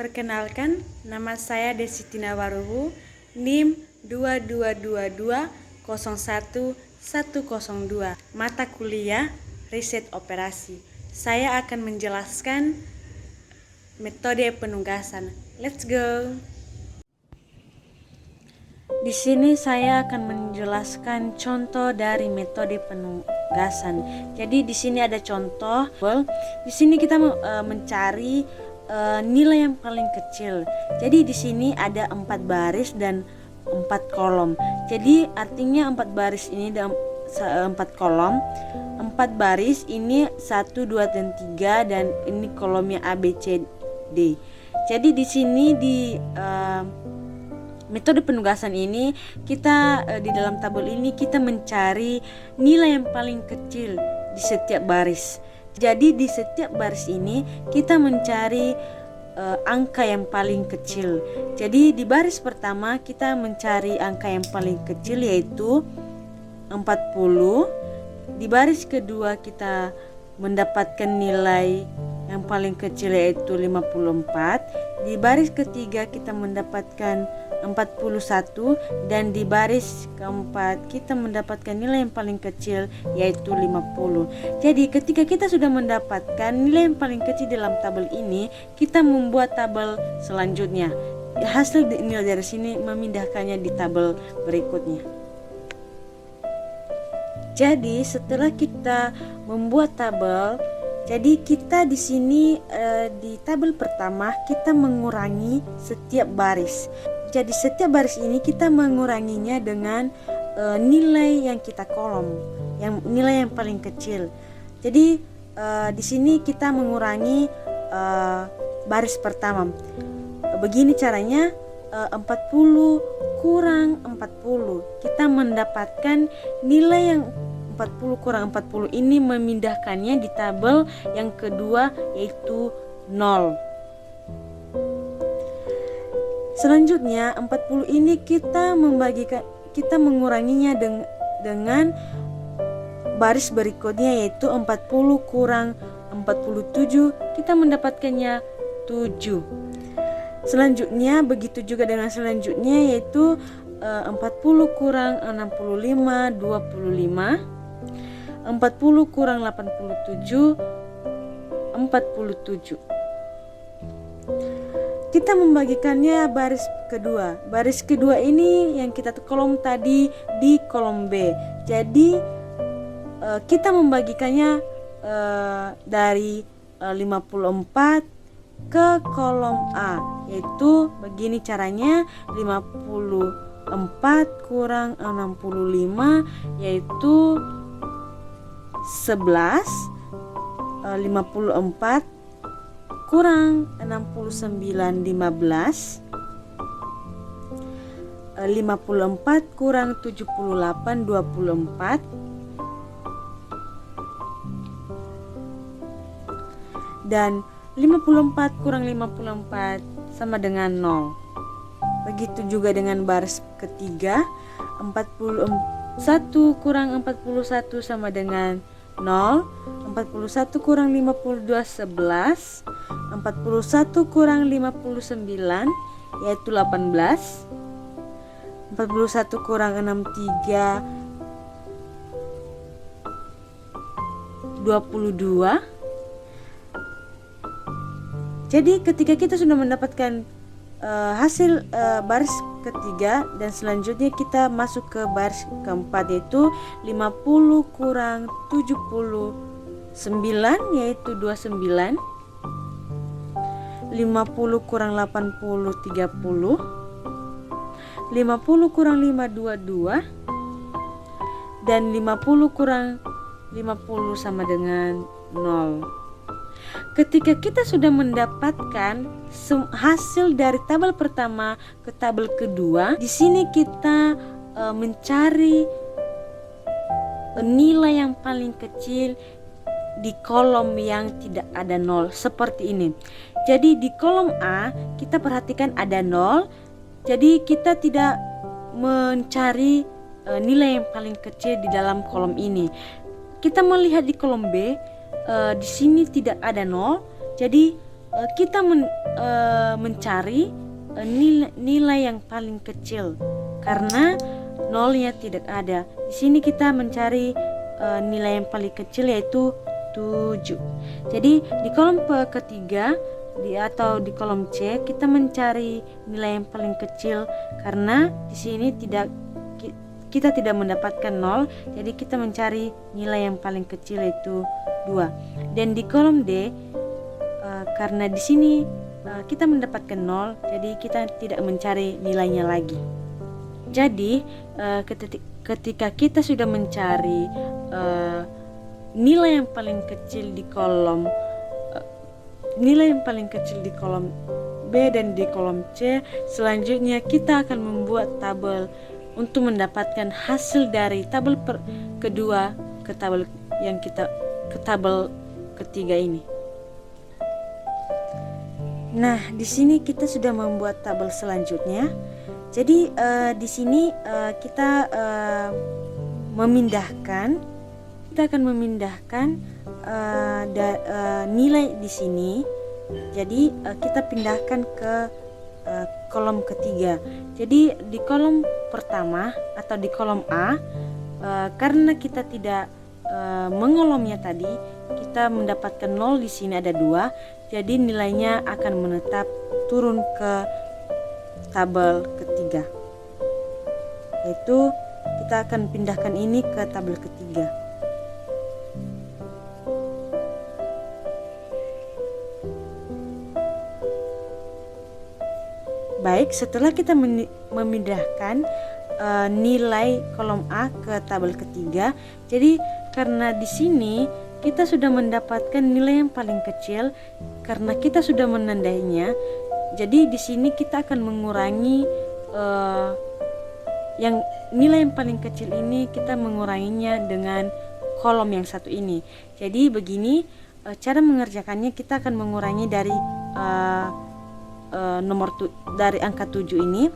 Perkenalkan, nama saya Desitina Waruhu, NIM 22220110102, mata kuliah Riset Operasi. Saya akan menjelaskan metode penugasan. Let's go. Di sini saya akan menjelaskan contoh dari metode penugasan. Jadi di sini ada contoh. Di sini kita mencari nilai yang paling kecil. Jadi di sini ada 4 baris dan 4 kolom. Jadi artinya 4 baris ini dan 4 kolom. 4 baris ini 1, 2, dan 3, dan ini kolomnya A, B, C, D. Jadi di sini di metode penugasan ini kita di dalam tabel ini kita mencari nilai yang paling kecil di setiap baris. Jadi di setiap baris ini kita mencari angka yang paling kecil. Jadi di baris pertama kita mencari angka yang paling kecil yaitu 40. Di baris kedua kita mendapatkan nilai yang paling kecil yaitu 54. Di baris ketiga kita mendapatkan 41, dan di baris keempat kita mendapatkan nilai yang paling kecil yaitu 50. Jadi ketika kita sudah mendapatkan nilai yang paling kecil dalam tabel ini, kita membuat tabel selanjutnya. Hasil nilai dari sini memindahkannya di tabel berikutnya. Jadi setelah kita membuat tabel, jadi kita di sini di tabel pertama kita mengurangi setiap baris. Jadi setiap baris ini kita menguranginya dengan nilai yang kita kolom, yang nilai yang paling kecil. Jadi di sini kita mengurangi baris pertama. Begini caranya, 40 kurang 40. Kita mendapatkan nilai yang 40 kurang 40 ini memindahkannya di tabel yang kedua yaitu 0. Selanjutnya 40 ini kita menguranginya dengan baris berikutnya yaitu 40 kurang 47, kita mendapatkannya 7. Selanjutnya begitu juga dengan selanjutnya yaitu 40 kurang 65 25, 40 kurang 87 47. Kita membagikannya baris kedua. Baris kedua ini yang kita kolom tadi di kolom B. Jadi kita membagikannya dari 54 ke kolom A, yaitu begini caranya, 54 kurang 65 yaitu 11. 54 kurang 69 15. 54 kurang 78 24. Dan 54 kurang 54 sama dengan 0. Begitu juga dengan baris ketiga, 41 kurang 41 sama dengan 0. 41 kurang 52 11. 41 kurang 59 yaitu 18. 41 kurang 63 22. Jadi ketika kita sudah mendapatkan hasil baris ketiga dan selanjutnya kita masuk ke baris keempat yaitu 50 kurang 79 yaitu 29. 50 kurang 80 30. 50 kurang 5 22. Dan 50 kurang 50 sama dengan 0. Ketika kita sudah mendapatkan hasil dari tabel pertama ke tabel kedua, di sini kita mencari nilai yang paling kecil di kolom yang tidak ada 0 seperti ini. Jadi di kolom A kita perhatikan ada 0. Jadi kita tidak mencari nilai yang paling kecil di dalam kolom ini. Kita melihat di kolom B, di sini tidak ada 0. Jadi mencari nilai yang paling kecil karena nolnya tidak ada. Di sini kita mencari nilai yang paling kecil yaitu 7. Jadi di kolom ketiga atau di kolom C kita mencari nilai yang paling kecil karena di sini kita tidak mendapatkan 0, jadi kita mencari nilai yang paling kecil yaitu 2. Dan di kolom D karena di sini kita mendapatkan 0, jadi kita tidak mencari nilainya lagi. Jadi ketika kita sudah mencari nilai yang paling kecil di kolom B dan di kolom C, selanjutnya kita akan membuat tabel untuk mendapatkan hasil dari tabel kedua ke tabel ketiga ini. Nah, di sini kita sudah membuat tabel selanjutnya. Jadi di sini kita akan memindahkan nilai di sini. Jadi kita pindahkan ke kolom ketiga. Jadi di kolom pertama atau di kolom A, karena kita tidak mengolomnya tadi, kita mendapatkan 0, di sini ada 2, jadi nilainya akan menetap turun ke tabel ketiga, yaitu kita akan pindahkan ini ke tabel ketiga. Baik, setelah kita memindahkan nilai kolom A ke tabel ketiga, jadi karena di sini kita sudah mendapatkan nilai yang paling kecil karena kita sudah menandainya. Jadi di sini kita akan mengurangi yang nilai yang paling kecil ini, kita menguranginya dengan kolom yang satu ini. Jadi begini cara mengerjakannya, kita akan mengurangi dari dari angka 7 ini.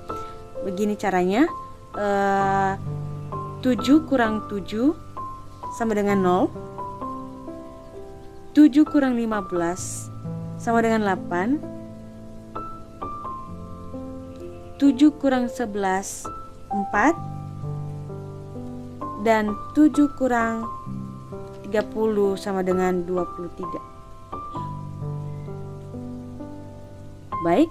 Begini caranya, 7 kurang 7 sama dengan 0, 7 kurang 15 sama dengan 8, 7 kurang 11 4, dan 7 kurang 30 sama dengan 23. Baik,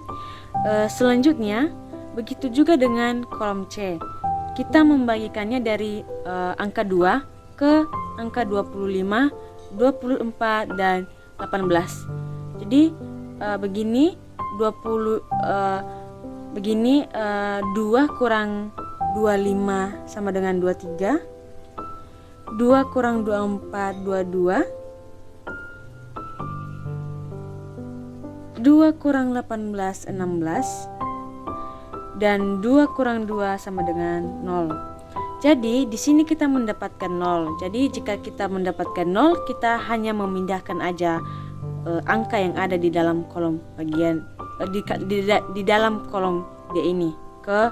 selanjutnya begitu juga dengan kolom C. Kita membagikannya dari angka 2 ke angka 25, 24 dan 18. Jadi begini 2 kurang 25 sama dengan 23, 2 kurang 24 22, 2 kurang 18 16, dan 2 kurang 2 sama dengan 0. Jadi di sini kita mendapatkan 0. Jadi jika kita mendapatkan 0, kita hanya memindahkan aja angka yang ada di dalam kolom bagian di dalam kolom D ini ke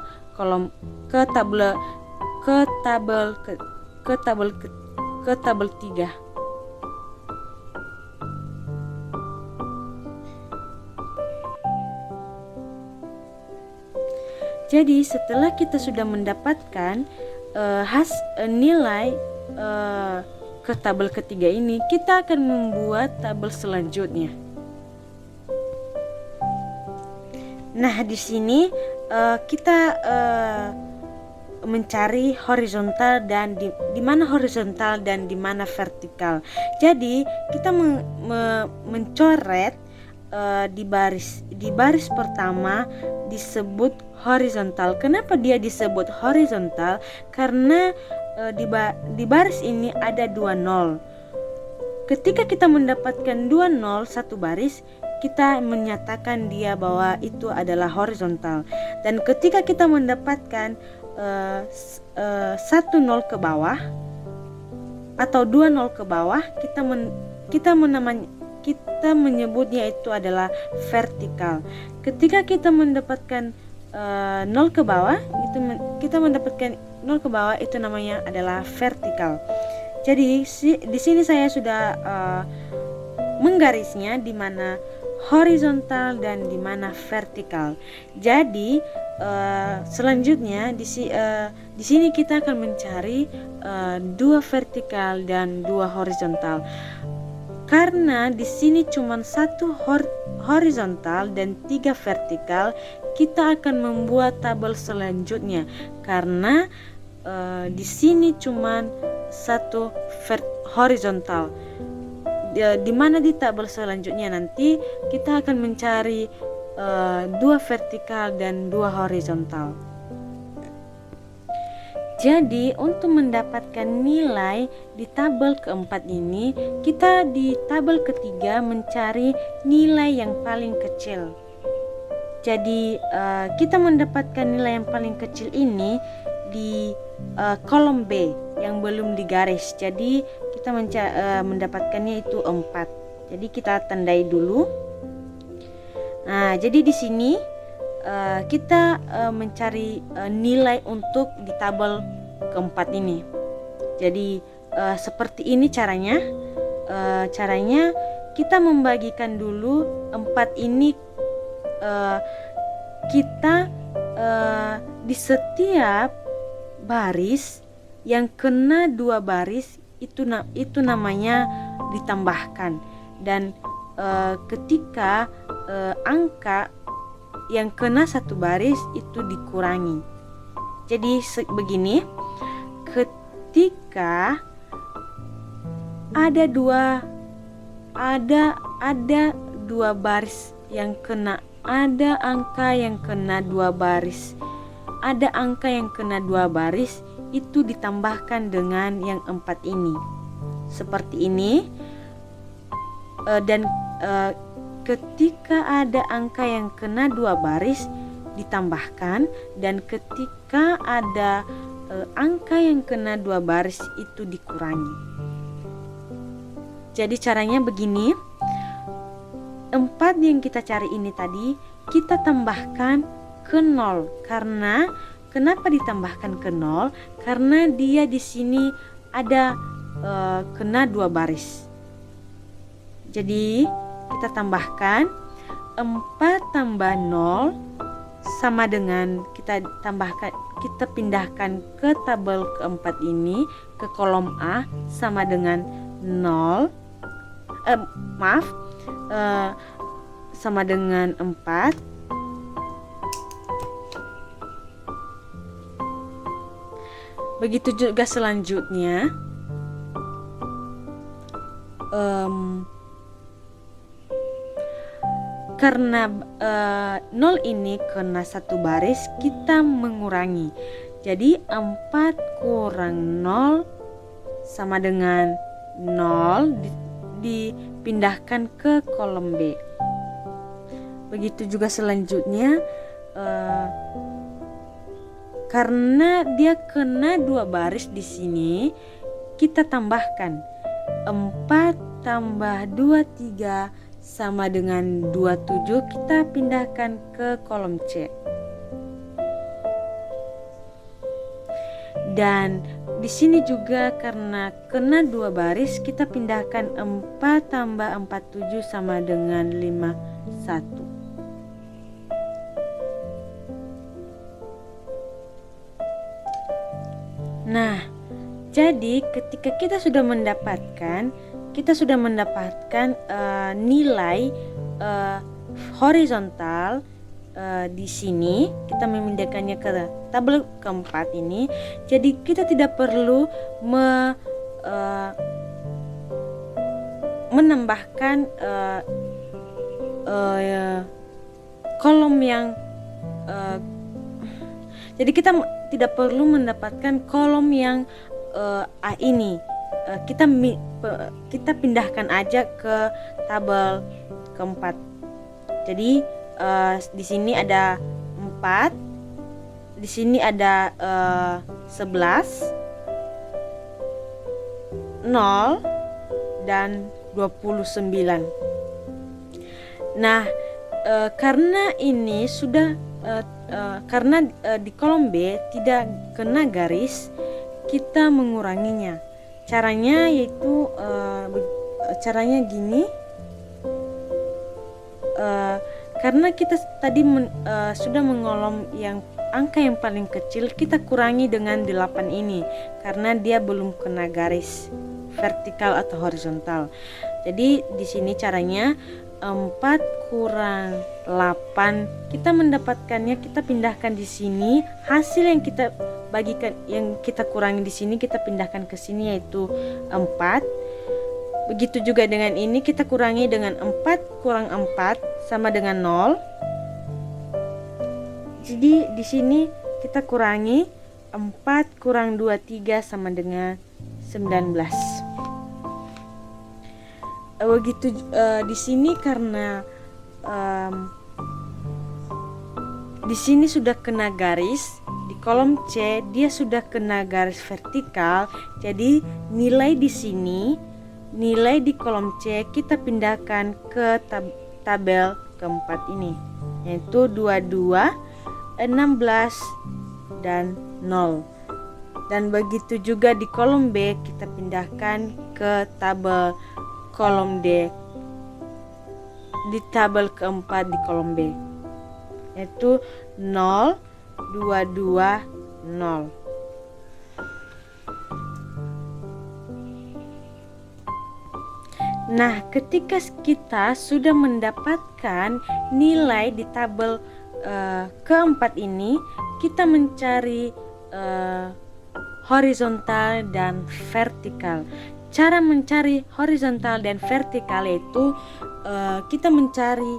tabel 3. Jadi setelah kita sudah mendapatkan nilai ke tabel ketiga ini, kita akan membuat tabel selanjutnya. Nah, di sini kita mencari horizontal dan di mana horizontal dan di mana vertikal. Jadi kita mencoret di baris pertama disebut horizontal. Kenapa dia disebut horizontal? Karena di baris ini ada 2 nol. Ketika kita mendapatkan 2 nol satu baris, kita menyatakan dia bahwa itu adalah horizontal. Dan ketika kita mendapatkan 1 nol ke bawah atau 2 nol ke bawah, kita menyebutnya itu adalah vertikal. Ketika kita mendapatkan 0 ke bawah, kita mendapatkan 0 ke bawah, itu namanya adalah vertikal. Jadi di sini saya sudah menggarisnya, di mana horizontal dan di mana vertikal. Jadi selanjutnya di sini kita akan mencari 2 vertikal dan 2 horizontal. Karena di sini cuma 1 horizontal dan 3 vertikal, kita akan membuat tabel selanjutnya. Karena di sini cuma 1 horizontal. Di mana di tabel selanjutnya nanti kita akan mencari 2 vertikal dan 2 horizontal. Jadi untuk mendapatkan nilai di tabel keempat ini, kita di tabel ketiga mencari nilai yang paling kecil. Jadi kita mendapatkan nilai yang paling kecil ini di kolom B yang belum digaris. Jadi kita mendapatkannya itu 4. Jadi kita tandai dulu. Nah, jadi di sini kita mencari nilai untuk di tabel keempat ini. Jadi seperti ini caranya. Caranya kita membagikan dulu 4 ini, kita di setiap baris yang kena 2 baris itu namanya ditambahkan, dan ketika angka yang kena 1 baris itu dikurangi. Jadi begini, ketika ada dua baris yang kena, ada angka yang kena 2 baris, ada angka yang kena 2 baris, itu ditambahkan dengan yang 4 ini seperti ini. Dan ketika ada angka yang kena 2 baris ditambahkan, dan ketika ada angka yang kena 2 baris itu dikurangi. Jadi caranya begini, 4 yang kita cari ini tadi kita tambahkan ke 0. Karena kenapa ditambahkan ke 0? Karena dia di sini ada kena 2 baris. Jadi kita tambahkan 4 tambah 0 sama dengan kita pindahkan ke tabel keempat ini, ke kolom A, sama dengan 0. Sama dengan 4. Begitu juga selanjutnya. Karena 0 ini kena 1 baris, kita mengurangi. Jadi 4 kurang 0 sama dengan 0, dipindahkan ke kolom B. Begitu juga selanjutnya, karena dia kena 2 baris di sini, kita tambahkan 4 tambah 2, 3 sama dengan 27, kita pindahkan ke kolom C. Dan di sini juga karena kena 2 baris, kita pindahkan 4 tambah 47 sama dengan 51. Nah, jadi ketika kita sudah mendapatkan nilai horizontal di sini, kita memindahkannya ke tabel keempat ini. Jadi kita tidak perlu menambahkan kolom yang jadi kita tidak perlu mendapatkan kolom yang A ini. Kita pindahkan aja ke tabel keempat. Jadi di sini ada 4, di sini ada 11, 0 dan 29. Nah, karena ini sudah karena di kolom B tidak kena garis, kita menguranginya. Caranya yaitu caranya gini, karena kita tadi sudah mengolom yang angka yang paling kecil, kita kurangi dengan 8 ini karena dia belum kena garis vertikal atau horizontal. Jadi di sini caranya 4 kurang 8, kita mendapatkannya, kita pindahkan di sini, hasil yang kita bagikan, yang kita kurangi di sini kita pindahkan ke sini yaitu 4. Begitu juga dengan ini, kita kurangi dengan 4 kurang 4 sama dengan 0. Jadi di sini kita kurangi 4 kurang 23 sama dengan 19. Begitu di sini karena di sini sudah kena garis, di kolom C dia sudah kena garis vertikal. Jadi nilai di sini, nilai di kolom C kita pindahkan ke tabel keempat ini, yaitu 22, 16 dan 0. Dan begitu juga di kolom B kita pindahkan ke tabel kolom D, di tabel keempat di kolom B, yaitu 0, 22, 0. Nah, ketika kita sudah mendapatkan nilai di tabel keempat ini, kita mencari horizontal dan vertikal. Cara mencari horizontal dan vertikal yaitu kita mencari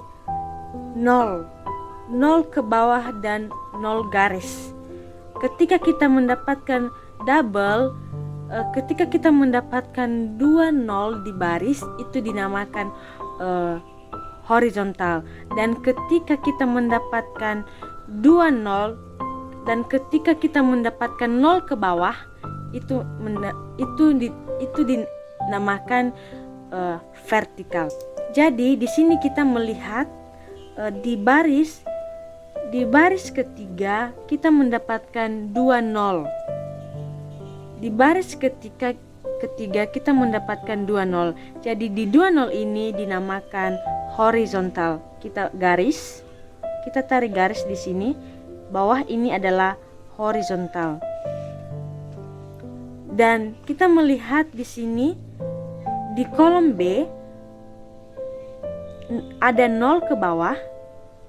0 ke bawah dan 0 garis. Ketika kita mendapatkan double, ketika kita mendapatkan 2 0 di baris, itu dinamakan horizontal. Dan ketika kita mendapatkan 2 0 dan ketika kita mendapatkan 0 ke bawah, itu dinamakan vertikal. Jadi di sini kita melihat di baris ketiga kita mendapatkan 2 0. Di baris ketiga kita mendapatkan 2 0. Jadi di 2 0 ini dinamakan horizontal. Kita tarik garis di sini. Bawah ini adalah horizontal. Dan kita melihat di sini di kolom B ada 0 ke bawah,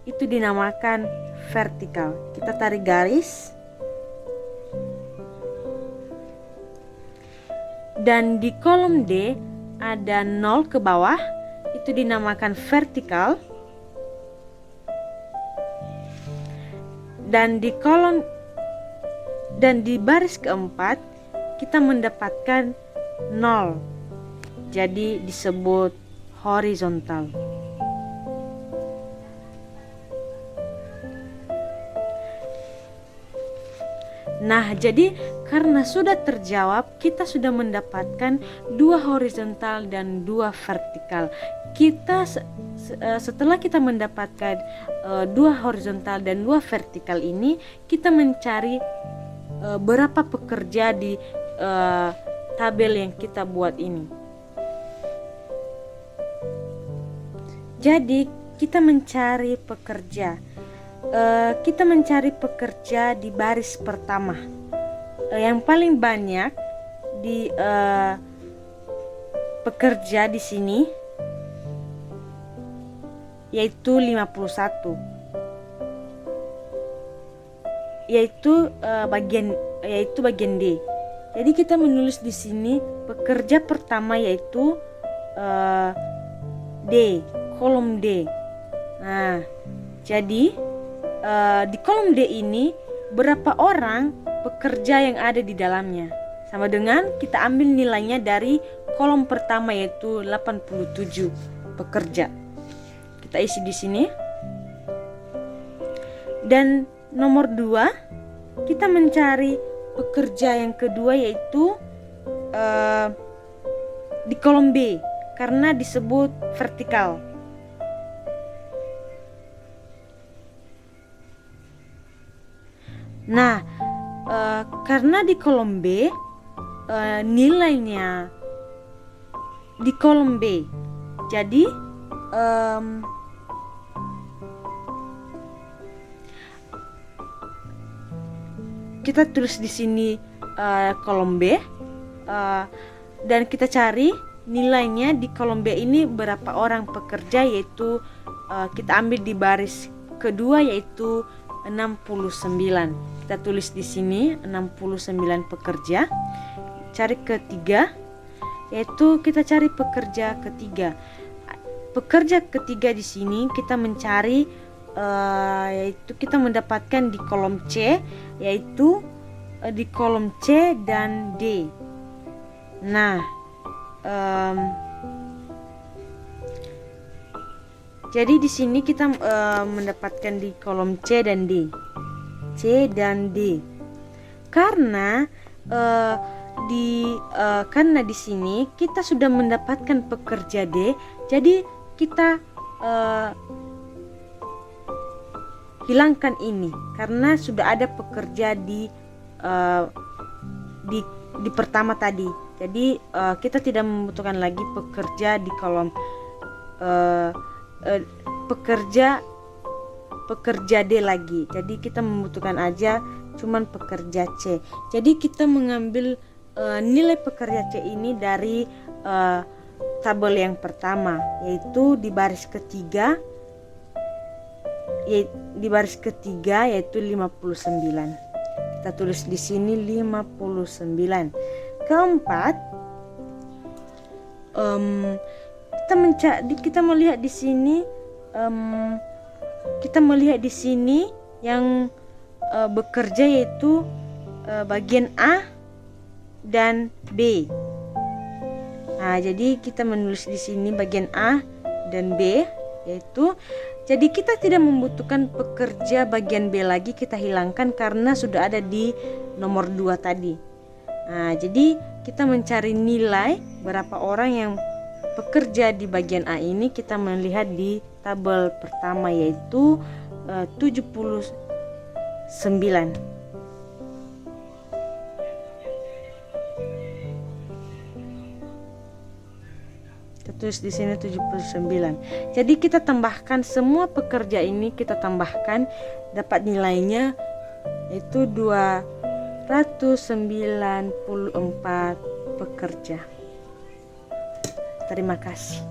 itu dinamakan vertikal. Kita tarik garis. Dan di kolom D ada 0 ke bawah, itu dinamakan vertikal. Dan di baris keempat kita mendapatkan 0. Jadi disebut horizontal. Nah, jadi karena sudah terjawab, kita sudah mendapatkan 2 horizontal dan 2 vertikal. Kita setelah kita mendapatkan 2 horizontal dan 2 vertikal ini, kita mencari berapa pekerja di tabel yang kita buat ini. Jadi kita mencari pekerja. Kita mencari pekerja di baris pertama. Yang paling banyak di pekerja di sini yaitu 51. Yaitu bagian D. Jadi kita menulis di sini pekerja pertama yaitu D, kolom D. Nah, jadi di kolom D ini berapa orang pekerja yang ada di dalamnya? Sama dengan kita ambil nilainya dari kolom pertama yaitu 87 pekerja. Kita isi di sini. Dan nomor 2, kita mencari pekerja yang kedua yaitu di kolom B karena disebut vertikal. Nah, karena di kolom B nilainya di kolom B, jadi kita tulis di sini kolom B, dan kita cari nilainya di kolom B ini berapa orang pekerja, yaitu kita ambil di baris kedua yaitu 69. Kita tulis di sini 69 pekerja. Cari ketiga, yaitu kita cari pekerja ketiga. Pekerja ketiga di sini kita mencari yaitu kita mendapatkan di kolom C, yaitu di kolom C dan D. Nah, jadi di sini kita mendapatkan di kolom C dan D. C dan D. Karena karena di sini kita sudah mendapatkan pekerja D, jadi kita hilangkan ini karena sudah ada pekerja di pertama tadi. Jadi kita tidak membutuhkan lagi pekerja di kolom pekerja D lagi. Jadi kita membutuhkan aja cuman pekerja C. Jadi kita mengambil nilai pekerja C ini dari tabel yang pertama, yaitu di baris ketiga, yaitu 59. Kita tulis di sini 59. Keempat, kita melihat di sini, yang bekerja yaitu bagian A dan B. Nah, jadi kita menulis di sini bagian A dan B, yaitu jadi kita tidak membutuhkan pekerja bagian B lagi, kita hilangkan karena sudah ada di nomor 2 tadi. Nah, jadi kita mencari nilai berapa orang yang bekerja di bagian A ini, kita melihat di tabel pertama yaitu 79. Tulis di sini 79. Jadi kita tambahkan semua pekerja ini, kita tambahkan, dapat nilainya itu 294 pekerja. Terima kasih.